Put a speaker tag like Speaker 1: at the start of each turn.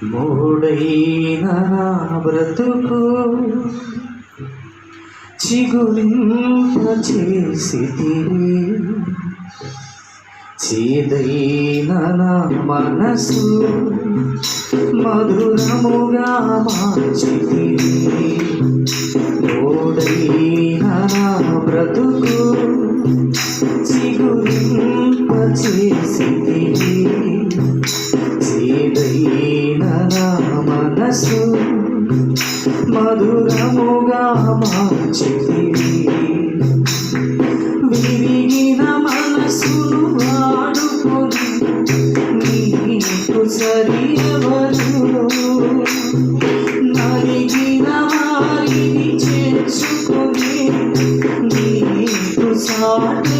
Speaker 1: మూడైన నా బ్రతుకు చిగురింపచేసితివి, చేదైన నా మనసు మధురముగా మార్చితివి. మూడైన నా బ్రతుకు చిగురింపచేసితివి, చేదైన నా మనసు మధురముగా మార్చితివి. విరిగిన మనసును వాడుకొని నీకు సరి ఎవరు, నలిగిన వారిని చేర్చుకొని నీకు సాటి